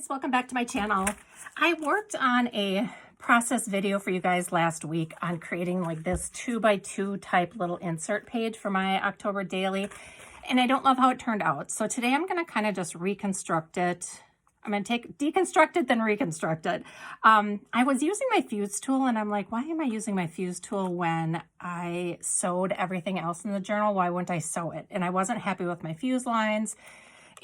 guys, welcome back to my channel. I worked on a process video for you guys last week on creating like this 2x2 type little insert page for my October daily, and I don't love how it turned out. So today I'm going to kind of just reconstruct it. I'm going to take deconstruct it, then reconstruct it. I was using my fuse tool and I'm like, why am I using my fuse tool when I sewed everything else in the journal? Why wouldn't I sew it? And I wasn't happy with my fuse lines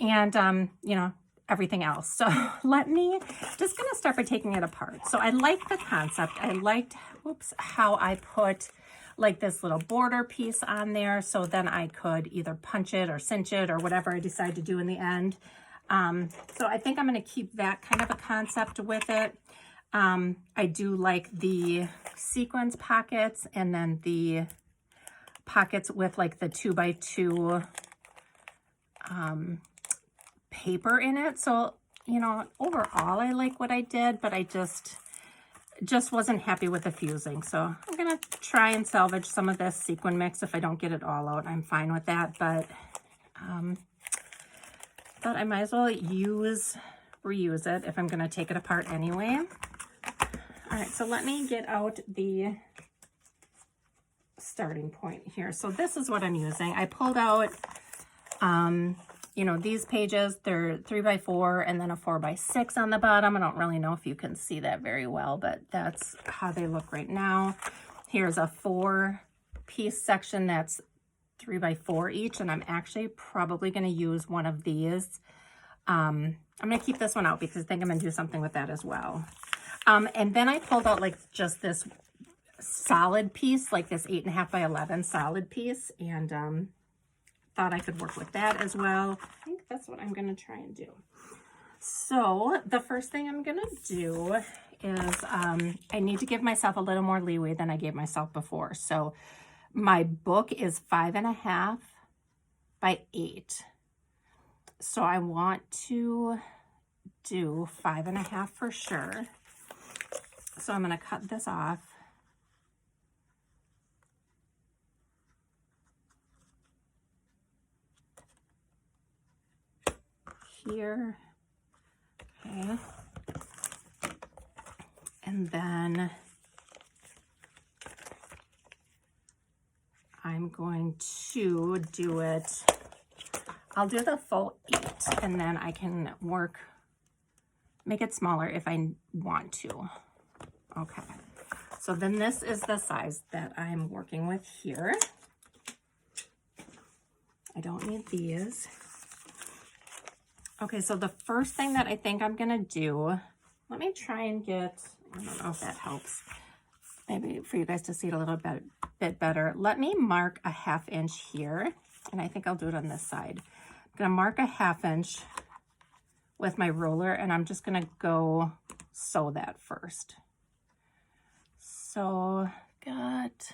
and, you know, everything else. So let me just gonna start by taking it apart. So I like the concept. I liked, how I put like this little border piece on there. So then I could either punch it or cinch it or whatever I decide to do in the end. So I think I'm gonna keep that kind of a concept with it. I do like the sequins pockets and then the pockets with like the 2x2 paper in it. So, you know, overall I like what I did, but I just wasn't happy with the fusing. So I'm gonna try and salvage some of this sequin mix. If I don't get it all out, I'm fine with that, but thought I might as well reuse it if I'm gonna take it apart anyway. All right, so let me get out the starting point here. So this is what I'm using. I pulled out you know, these pages, they're 3x4 and then a 4x6 on the bottom. I don't really know if you can see that very well, but that's how they look right now. Here's a 4-piece section that's 3x4 each, and I'm actually probably going to use one of these. I'm going to keep this one out because I think I'm going to do something with that as well. And then I pulled out like just this solid piece, like this 8.5x11 solid piece, and thought I could work with that as well. I think that's what I'm going to try and do. So the first thing I'm going to do is I need to give myself a little more leeway than I gave myself before. So my book is 5.5 by 8. So I want to do 5.5 for sure. So I'm going to cut this off. Here, okay, and then I'm going to do it, I'll do the full 8, and then I can make it smaller if I want to. Okay, so then this is the size that I'm working with here. I don't need these. Okay, so the first thing that I think I'm gonna do, let me try and get, I don't know if that helps, maybe for you guys to see it a little bit better. Let me mark a 1/2 inch here, and I think I'll do it on this side. I'm gonna mark a 1/2 inch with my ruler, and I'm just gonna go sew that first. So, got,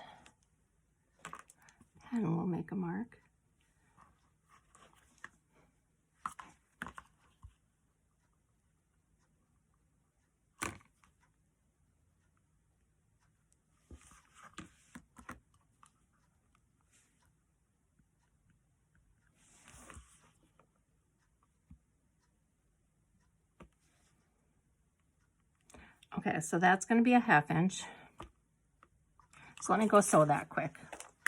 and we'll make a mark. Okay, so that's going to be a 1/2 inch. So let me go sew that quick.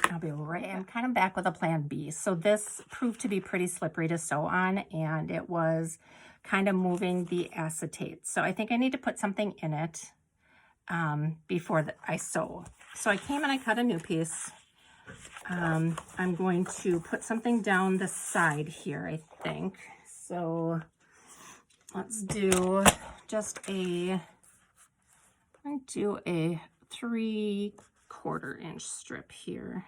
I'll be right, I'm kind of back with a plan B. So this proved to be pretty slippery to sew on, and it was kind of moving the acetate. So I think I need to put something in it before I sew. So I came and I cut a new piece. I'm going to put something down the side here, I think. So let's do just a 3/4 inch strip here.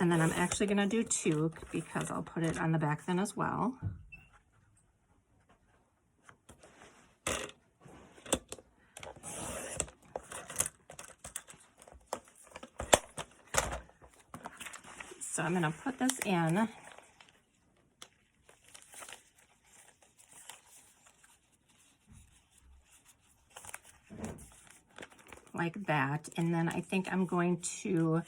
And then I'm actually going to do 2 because I'll put it on the back then as well. So I'm going to put this in. Like that, and then I think I'm going to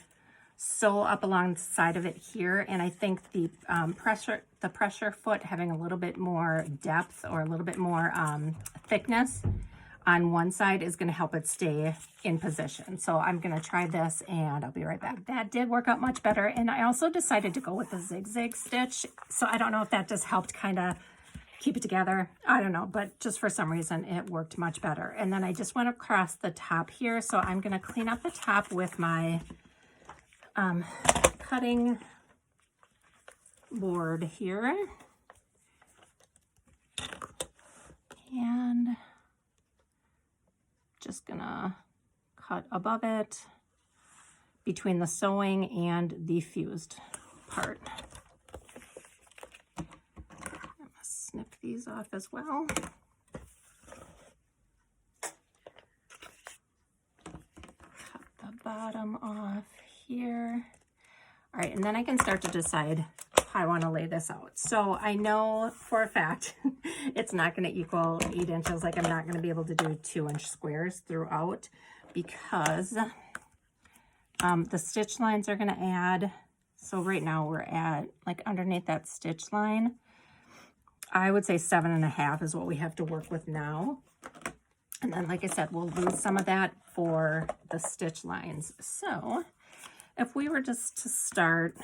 sew up along the side of it here, and I think the pressure foot having a little bit more depth or a little bit more thickness on one side is going to help it stay in position. So I'm going to try this and I'll be right back. That did work out much better, and I also decided to go with the zigzag stitch. So I don't know if that just helped kind of keep it together. I don't know, but just for some reason it worked much better. And then I just went across the top here. So I'm going to clean up the top with my cutting board here. And just gonna cut above it between the sewing and the fused part. I'm gonna snip these off as well. Cut the bottom off here. All right, and then I can start to decide how I want to lay this out. So I know for a fact it's not going to equal 8 inches. Like, I'm not going to be able to do 2-inch squares throughout, because the stitch lines are going to add. So right now we're at, like, underneath that stitch line, I would say 7.5 is what we have to work with now. And then, like I said, we'll lose some of that for the stitch lines. So if we were just to start,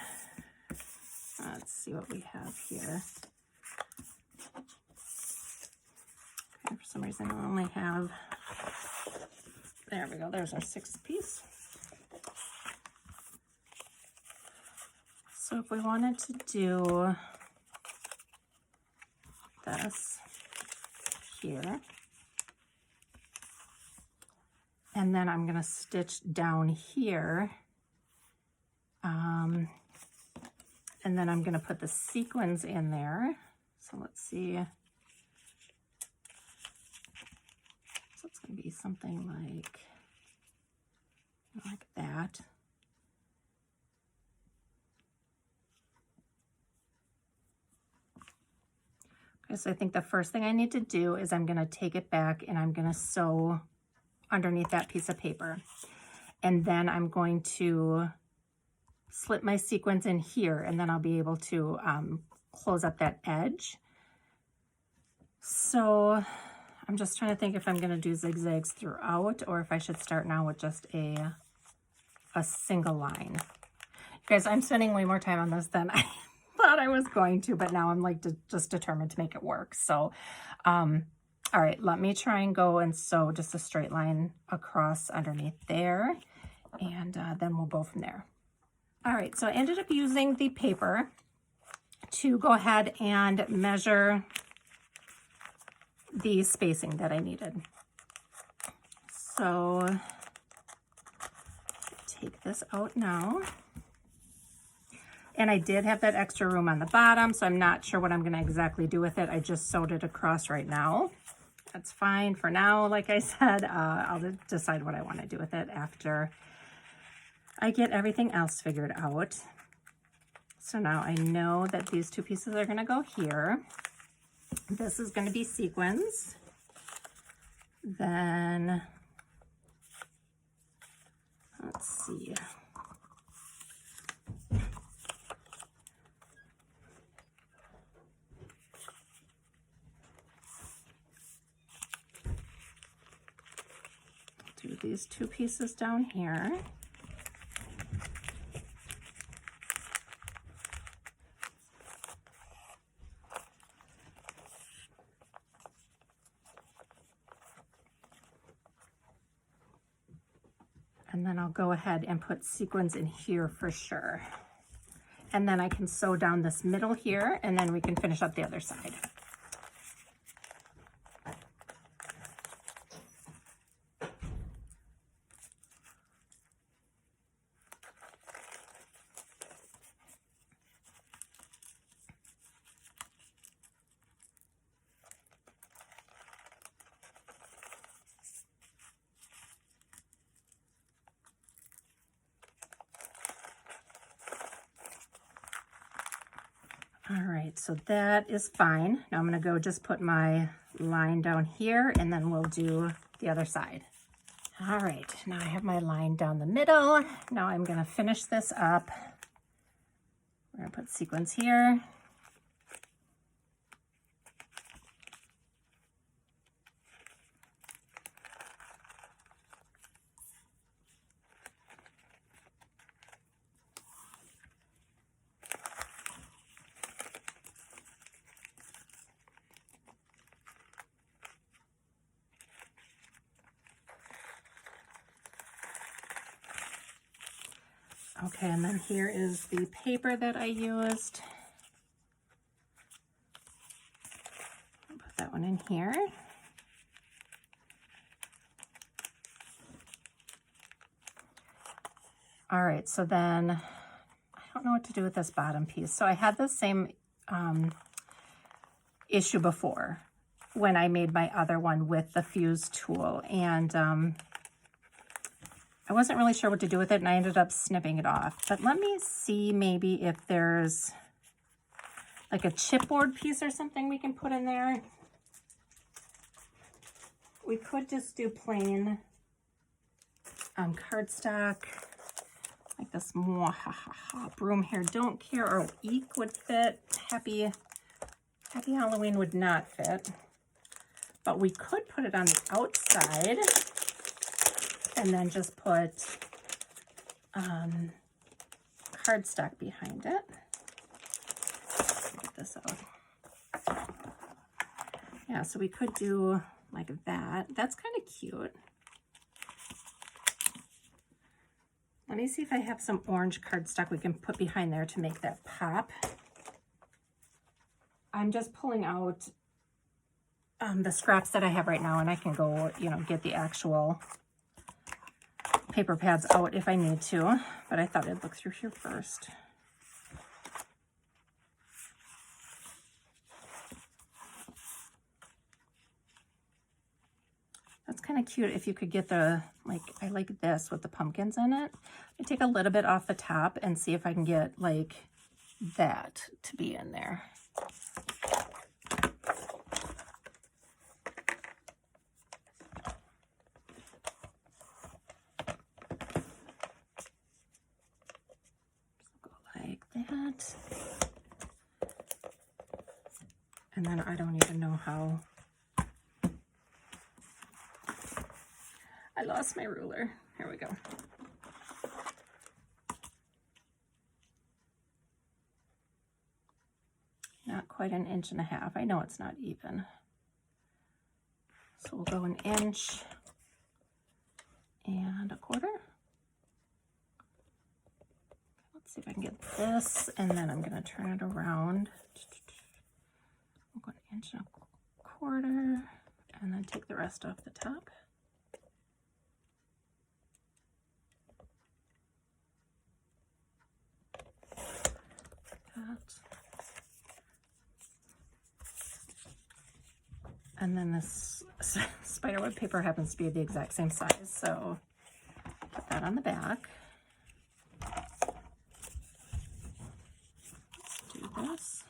let's see what we have here. Okay, for some reason I only have, there we go, there's our 6th piece. So if we wanted to do this here, and then I'm going to stitch down here, and then I'm going to put the sequins in there. So let's see. So it's going to be something like that. Okay, so I think the first thing I need to do is I'm going to take it back and I'm going to sew underneath that piece of paper. And then I'm going to slip my sequins in here, and then I'll be able to close up that edge. So I'm just trying to think if I'm going to do zigzags throughout, or if I should start now with just a single line. Guys, I'm spending way more time on this than I thought I was going to, but now I'm like just determined to make it work. So all right, let me try and go and sew just a straight line across underneath there, and then we'll go from there. All right, so I ended up using the paper to go ahead and measure the spacing that I needed. So take this out now. And I did have that extra room on the bottom, so I'm not sure what I'm going to exactly do with it. I just sewed it across right now. That's fine for now. Like I said, I'll decide what I want to do with it after I get everything else figured out. So now I know that these 2 pieces are going to go here. This is going to be sequins. Then, let's see. Do these 2 pieces down here. And then I'll go ahead and put sequins in here for sure. And then I can sew down this middle here, and then we can finish up the other side. All right, so that is fine. Now I'm going to go just put my line down here, and then we'll do the other side. All right, now I have my line down the middle. Now I'm gonna finish this up. We're gonna put sequins here. Okay, and then here is the paper that I used. I'll put that one in here. All right, so then I don't know what to do with this bottom piece. So I had the same issue before when I made my other one with the fuse tool, and I wasn't really sure what to do with it, and I ended up snipping it off. But let me see maybe if there's like a chipboard piece or something we can put in there. We could just do plain cardstock, like this broom here, don't care, or eek would fit. Happy Halloween would not fit. But we could put it on the outside and then just put cardstock behind it. Get this out. Yeah, so we could do like that. That's kind of cute. Let me see if I have some orange cardstock we can put behind there to make that pop. I'm just pulling out the scraps that I have right now, and I can go, get the actual paper pads out if I need to, but I thought I'd look through here first. That's kind of cute if you could get the, I like this with the pumpkins in it. I take a little bit off the top and see if I can get like that to be in there. That. And then I don't even know how. I lost my ruler. Here we go. Not quite an inch and a half. I know it's not even. So we'll go an inch and a quarter. See if I can get this, and then I'm going to turn it around. We'll go an inch and a quarter, and then take the rest off the top. That. And then this spiderweb paper happens to be the exact same size, so put that on the back. This.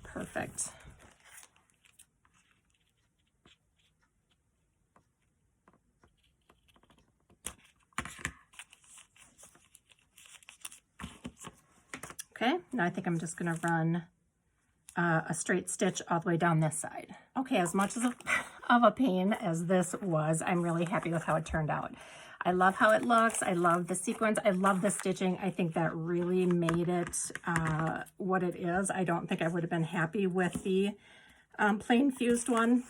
Perfect. Okay, now I think I'm just going to run a straight stitch all the way down this side. Okay, as much of a pain as this was, I'm really happy with how it turned out. I love how it looks. I love the sequins. I love the stitching. I think that really made it what it is. I don't think I would have been happy with the plain fused one.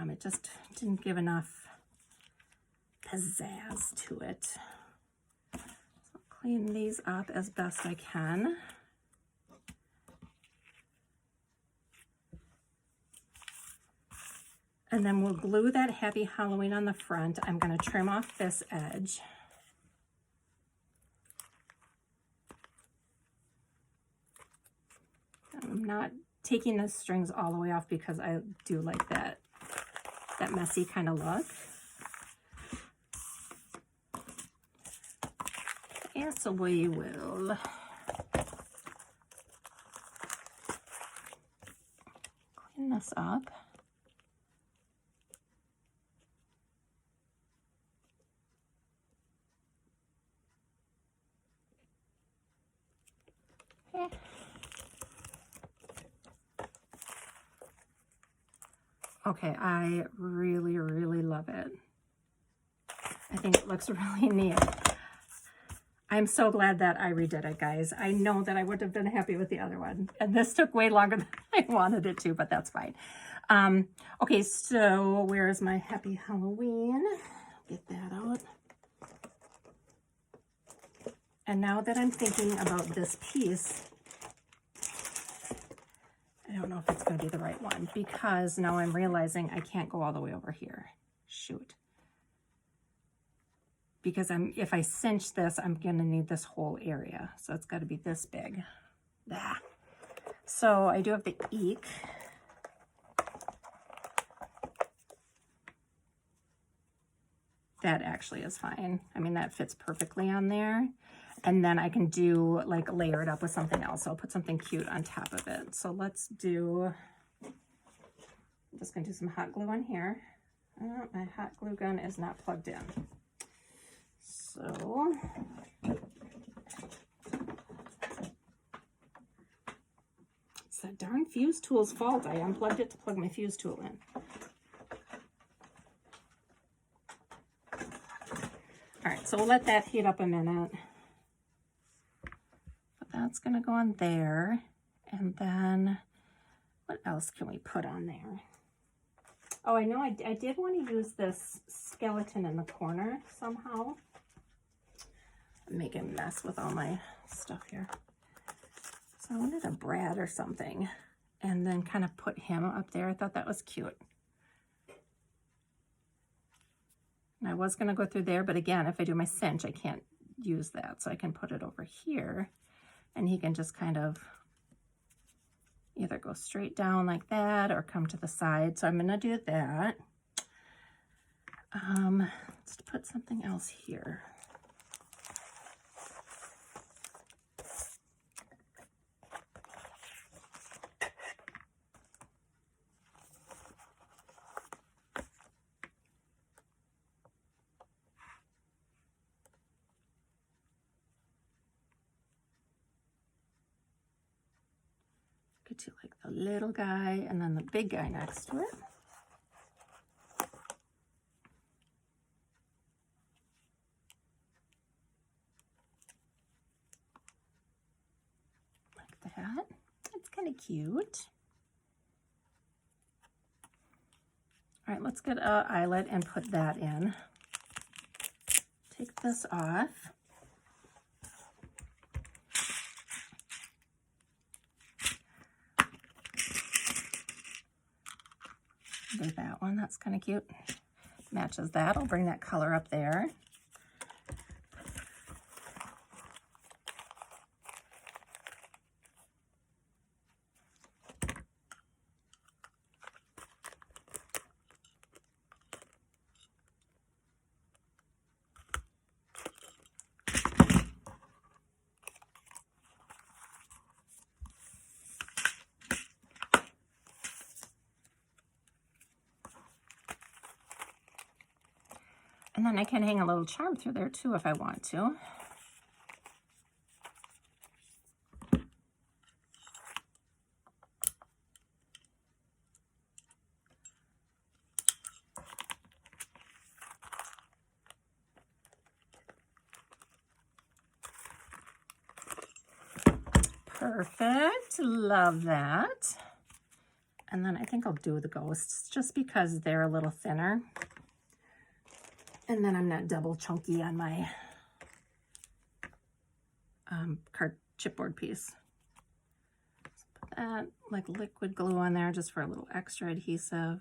It just didn't give enough pizzazz to it. So I'll clean these up as best I can. And then we'll glue that Happy Halloween on the front. I'm going to trim off this edge. I'm not taking the strings all the way off because I do like that messy kind of look. guess we will clean this up. Okay. Okay, I really, really love it. I think it looks really neat. I'm so glad that I redid it, guys. I know that I would have been happy with the other one. And this took way longer than I wanted it to, but that's fine. Okay, so where's my Happy Halloween? Get that out. And now that I'm thinking about this piece, I don't know if it's going to be the right one, because now I'm realizing I can't go all the way over here. Shoot. Because if I cinch this, I'm going to need this whole area. So it's got to be this big. Ah. So I do have the eek. That actually is fine. I mean, that fits perfectly on there. And then I can do, like, layer it up with something else. So I'll put something cute on top of it. So let's do, I'm just going to do some hot glue on here. Oh, my hot glue gun is not plugged in. So it's that darn fuse tool's fault. I unplugged it to plug my fuse tool in. All right, so we'll let that heat up a minute. But that's gonna go on there. And then what else can we put on there? Oh, I know I did want to use this skeleton in the corner somehow. Make a mess with all my stuff here. So I wanted a Brad or something and then kind of put him up there. I thought that was cute. And I was going to go through there, but again, if I do my cinch, I can't use that. So I can put it over here and he can just kind of either go straight down like that or come to the side. So I'm going to do that. Let's put something else here. Get to like the little guy and then the big guy next to it. Like that. It's kind of cute. All right, let's get an eyelet and put that in. Take this off. Do that one, that's kind of cute. Matches that, I'll bring that color up there. And then I can hang a little charm through there too if I want to. Perfect, love that. And then I think I'll do the ghosts just because they're a little thinner. And then I'm not double chunky on my chipboard piece. So put that like liquid glue on there just for a little extra adhesive.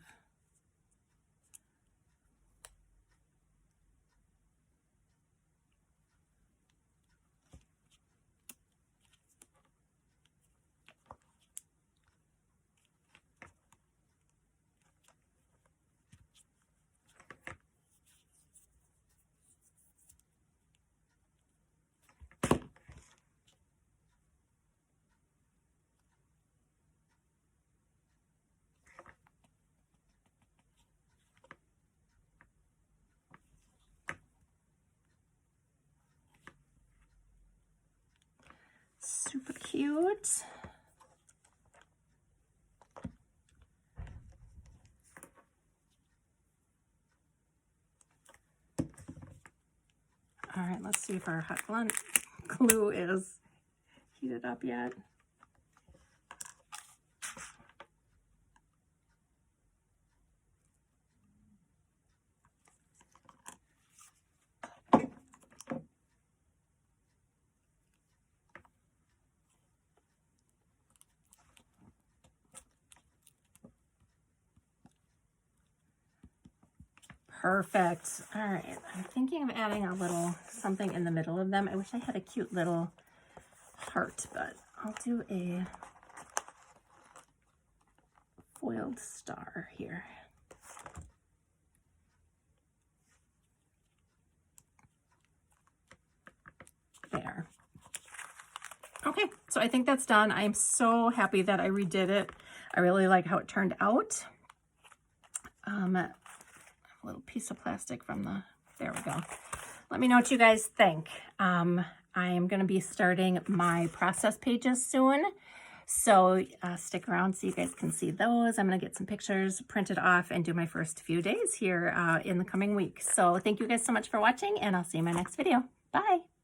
super cute. All right, let's see if our hot glue is heated up yet. Perfect. All right, I'm thinking of adding a little something in the middle of them. I wish I had a cute little heart, but I'll do a foiled star here. There. Okay, so I think that's done. I'm so happy that I redid it. I really like how it turned out. A little piece of plastic from the, there we go. Let me know what you guys think. I am going to be starting my process pages soon. So stick around so you guys can see those. I'm going to get some pictures printed off and do my first few days here in the coming week. So thank you guys so much for watching, and I'll see you in my next video. Bye.